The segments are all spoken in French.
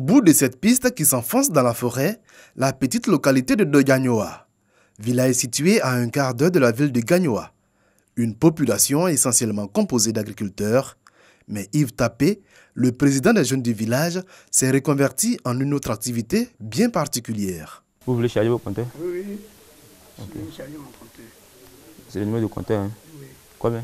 bout de cette piste qui s'enfonce dans la forêt, la petite localité de Dogagnoa. Village situé à un quart d'heure de la ville de Gagnoa. Une population essentiellement composée d'agriculteurs. Mais Yves Tapé, le président des jeunes du village, s'est reconverti en une autre activité bien particulière. Vous voulez charger vos compteurs? Oui, oui. Okay. Je vais charger mon compteur. C'est le numéro de compteur, hein? Oui. Combien?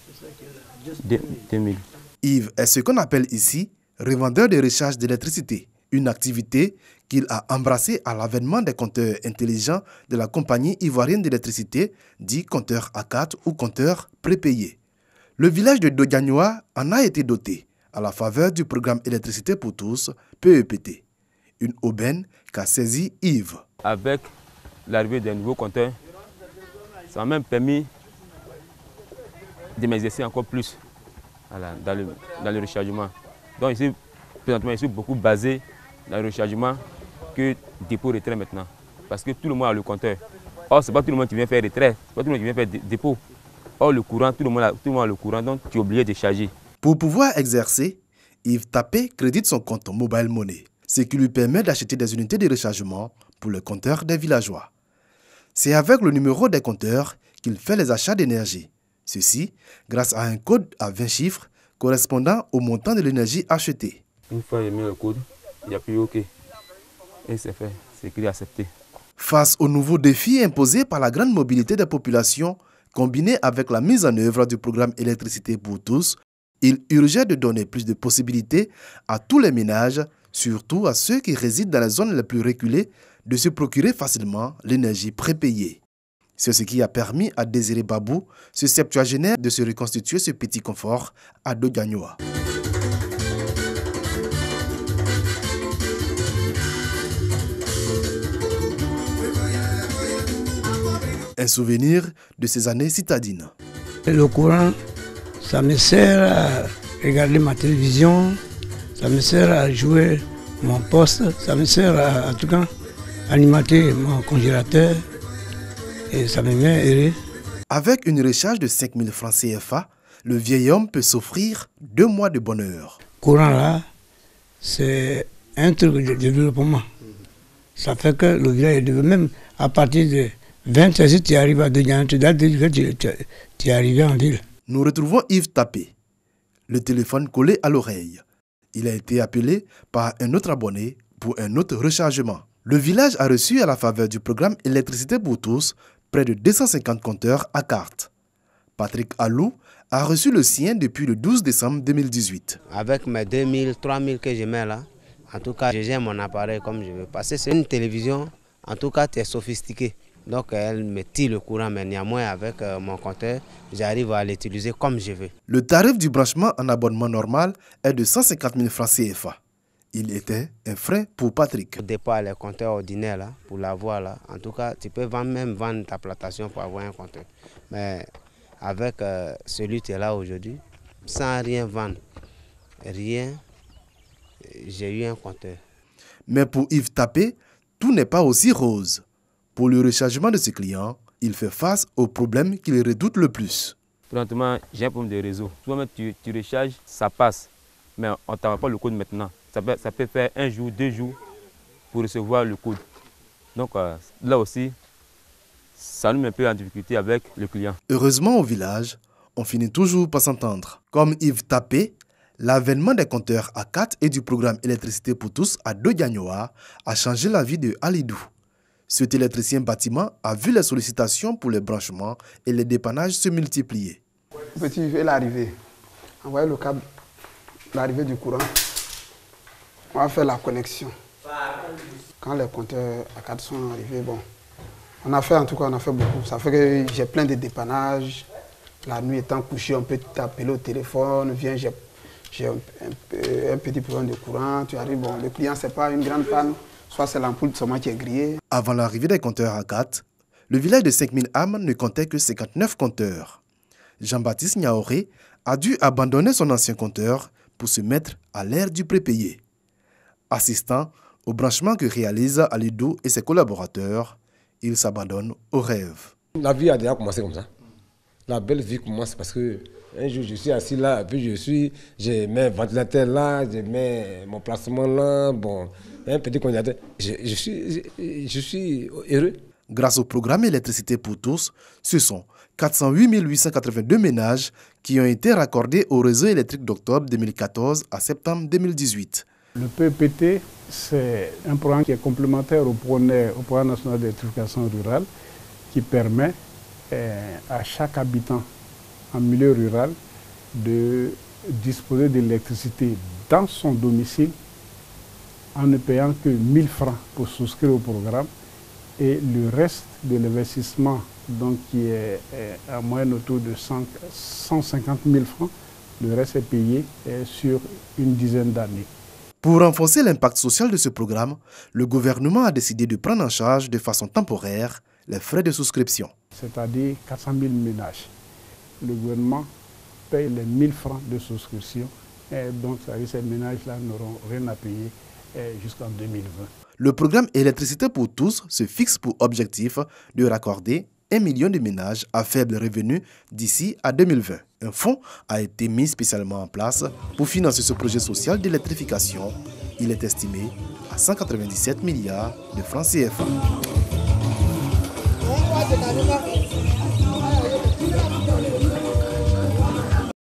C'est ça qui est là. 2000. Yves est ce qu'on appelle ici revendeur de recharge d'électricité, une activité qu'il a embrassée à l'avènement des compteurs intelligents de la compagnie ivoirienne d'électricité, dit compteur A4 ou compteur prépayé. Le village de Dogagnoa en a été doté à la faveur du programme Électricité pour tous, PEPT, une aubaine qu'a saisi Yves. Avec l'arrivée des nouveaux compteurs, ça m'a même permis de m'exercer encore plus dans le rechargement. Donc ici, présentement, je suis beaucoup basé dans le rechargement que dépôt retrait maintenant. Parce que tout le monde a le compteur. Or, ce n'est pas tout le monde qui vient faire retrait, ce n'est pas tout le monde qui vient faire dépôt. Or, le courant, tout le monde a le courant, donc tu es obligé de charger. Pour pouvoir exercer, Yves Tapé crédite son compte Mobile Money, ce qui lui permet d'acheter des unités de rechargement pour le compteur des villageois. C'est avec le numéro des compteurs qu'il fait les achats d'énergie. Ceci grâce à un code à 20 chiffres correspondant au montant de l'énergie achetée. Une fois j'ai mis le code, il n'y a plus OK. Et c'est fait, c'est écrit accepté. Face aux nouveaux défis imposés par la grande mobilité des populations, combiné avec la mise en œuvre du programme Électricité pour tous, il urgeait de donner plus de possibilités à tous les ménages, surtout à ceux qui résident dans les zones les plus reculées, de se procurer facilement l'énergie prépayée. C'est ce qui a permis à Désiré Babou, ce septuagénaire, de se reconstituer ce petit confort à Dogagnoa. Un souvenir de ces années citadines. Le courant, ça me sert à regarder ma télévision, ça me sert à jouer mon poste, ça me sert à, en tout cas, alimenter mon congélateur et ça me met heureux. Avec une recharge de 5 000 francs CFA, le vieil homme peut s'offrir 2 mois de bonheur. Courant là, c'est un truc de développement. Ça fait que le village est devenu, même à partir de 20 ans, tu arrives à Dogagnoa, tu es arrivé en ville. Nous retrouvons Yves Tapé, le téléphone collé à l'oreille. Il a été appelé par un autre abonné pour un autre rechargement. Le village a reçu à la faveur du programme Électricité pour tous près de 250 compteurs à carte. Patrick Alou a reçu le sien depuis le 12 décembre 2018. Avec mes 2000, 3000 que je mets là, en tout cas, je gère mon appareil comme je veux. Parce que c'est une télévision, en tout cas, tu es sophistiqué. Donc, elle me tire le courant, mais néanmoins, avec mon compteur, j'arrive à l'utiliser comme je veux. Le tarif du branchement en abonnement normal est de 150 000 francs CFA. Il était un frein pour Patrick. Au départ, les compteurs ordinaires, là, pour l'avoir, là, en tout cas, tu peux même vendre ta plantation pour avoir un compteur. Mais avec celui qui est là aujourd'hui, sans rien vendre, rien, j'ai eu un compteur. Mais pour Yves Tapé, tout n'est pas aussi rose. Pour le rechargement de ses clients, il fait face aux problèmes qu'il redoute le plus. Présentement, j'ai un problème de réseau. Toi-même, tu recharges, ça passe. Mais on ne t'envoie pas le code maintenant. Ça peut faire 1 jour, 2 jours pour recevoir le code. Donc là aussi, ça nous met un peu en difficulté avec le client. Heureusement au village, on finit toujours par s'entendre. Comme Yves Tapé, l'avènement des compteurs A4 et du programme Électricité pour tous à Dogagnoa a changé la vie de Alidou. Cet électricien bâtiment a vu les sollicitations pour les branchements et les dépannages se multiplier. Petit, et l'arrivée. Envoyer le câble, l'arrivée du courant. On va faire la connexion. Quand les compteurs A4 sont arrivés, bon, on a fait beaucoup. Ça fait que j'ai plein de dépannages. La nuit étant couché, on peut t'appeler au téléphone. Viens, j'ai un petit problème de courant. Tu arrives, bon, le client, c'est pas une grande panne. Soit c'est l'ampoule seulement qui est grillée. Avant l'arrivée des compteurs A4, le village de 5000 âmes ne comptait que 59 compteurs. Jean-Baptiste Niaoré a dû abandonner son ancien compteur pour se mettre à l'ère du prépayé. Assistant au branchement que réalisent Alidou et ses collaborateurs, il s'abandonne au rêve. La vie a déjà commencé comme ça. La belle vie pour moi, c'est parce que un jour je suis assis là, puis j'ai mes ventilateurs là, j'ai mon placement là, bon, un petit congélateur. Je suis heureux. Grâce au programme Électricité pour tous, ce sont 408 882 ménages qui ont été raccordés au réseau électrique d'octobre 2014 à septembre 2018. Le PEPT, c'est un programme qui est complémentaire au programme national d'électrification rurale qui permet à chaque habitant en milieu rural de disposer de l'électricité dans son domicile en ne payant que 1 000 francs pour souscrire au programme et le reste de l'investissement donc qui est en moyenne autour de 150 000 francs, le reste est payé sur une dizaine d'années. Pour renforcer l'impact social de ce programme, le gouvernement a décidé de prendre en charge de façon temporaire les frais de souscription. C'est-à-dire 400 000 ménages. Le gouvernement paye les 1 000 francs de souscription et donc ces ménages-là n'auront rien à payer jusqu'en 2020. Le programme Électricité pour tous se fixe pour objectif de raccorder 1 million de ménages à faible revenu d'ici à 2020. Un fonds a été mis spécialement en place pour financer ce projet social d'électrification. Il est estimé à 197 milliards de francs CFA.